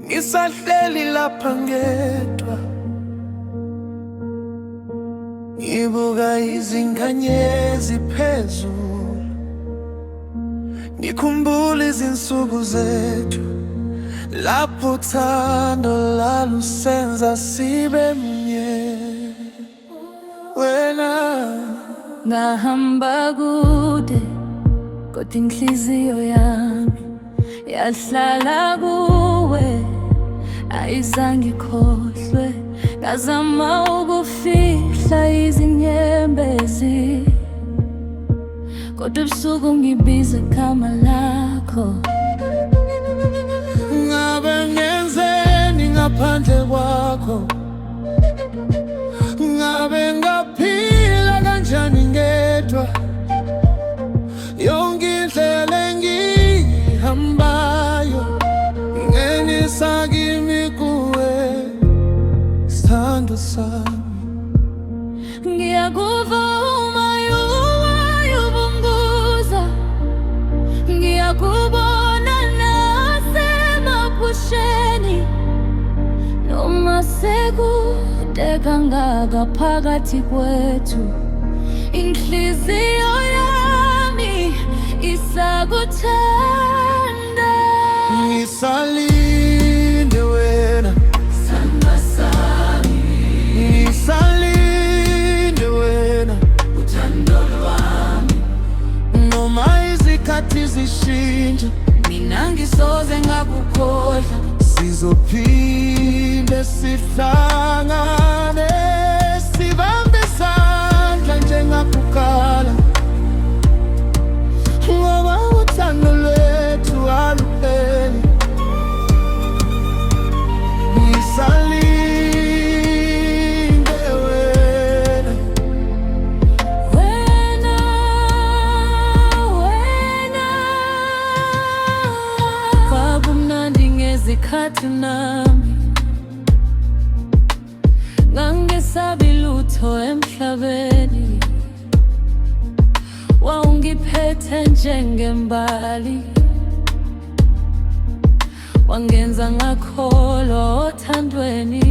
Ngisahleli lapha ngedwa, ngibuka izinkanyezi phezulu, ngikhumbula izinsuku zethu lapho uthando lalusenza sibe mnye. Wena ngahamba kude, kodwa inhliziyo yami yahlala kuwe. Ayizange ikhohlwe, ngazama ukufihla izinyembezi, kodwa ebusuku ngibiza igama lakho. ngabe ngenzeni ngaphandle kwakho? Ngabe ngaphila kanjani ngedwa? Yonke indlela engiyihambayo ngenisa kimi kuwe, sithando sami. Ngiyakuvuma ubunguza, ngiyakubona nasemaphusheni, noma sekude kangaka phakathi kwethu, inhliziyo yami isakuthanda. Ngisalinde wena, samba sami, ngisalinde wena, uthando lwami. noma izikhathi zishintsha, Mina ngisoze ngakukhohlwa, sizophinde sihlangane, sibambe isandla njengakuqala, ngoba uthando lwethu alupheli. Ngisalinde wena, wena. Kwakumnandi ngezikhathi nami ngangesabi lutho emhlabeni, wawungiphethe njengembali, wangenza ngakholwa othandweni.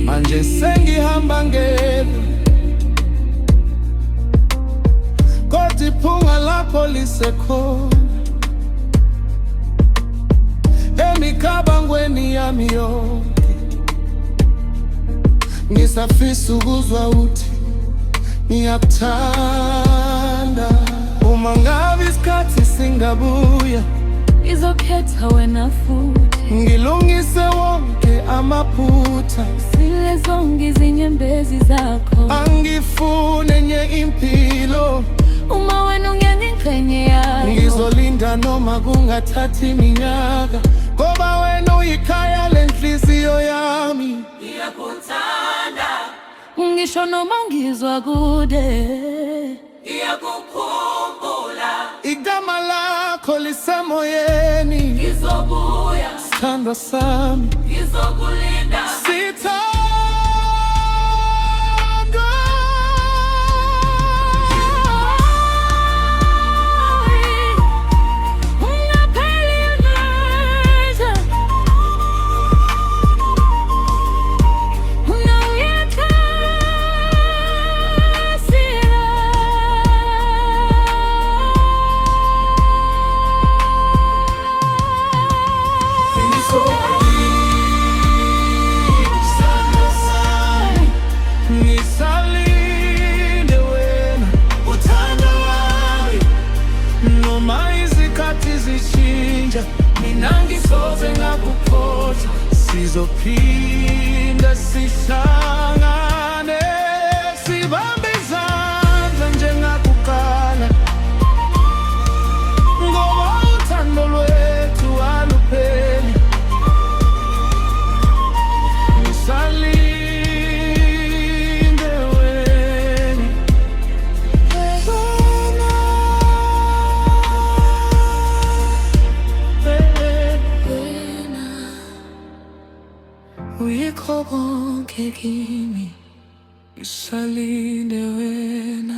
manje sengihamba ngedwa, kodwa iphunga lakho lisekhona emicabangweni yami yonke. Ngisafisa ukuzwa uthi ngiyakuthanda. Uma ngabe isikhathi singabuya, Ngizokhetha wena futhi, ngilungise wonke amaphutha, sile zonke izinyembezi zakho. angifune enye impilo. Uma wena ungena ingxenye yayo, Ngizolinda noma kungathathi iminyaka, ngoba wena uyikhaya lenhliziyo yami. ngiyakuthanda, ngisho noma ngizwa kude, ngiyakukhumbula. Igama lakho lisemoyeni, Ngizobuya, sithandwa sami, ngizokulinda. sithandwa. Ngisalinde wena, uthando lwami, noma izikhathi zishintsha, mina ngisoze ngakukhohlwa, sizophinda sihlangane, sibambe izandla njengakuqala, ngoba uthando lwethu alupheli. Ngisalinde wena, bonke kimi ngisalinde wena.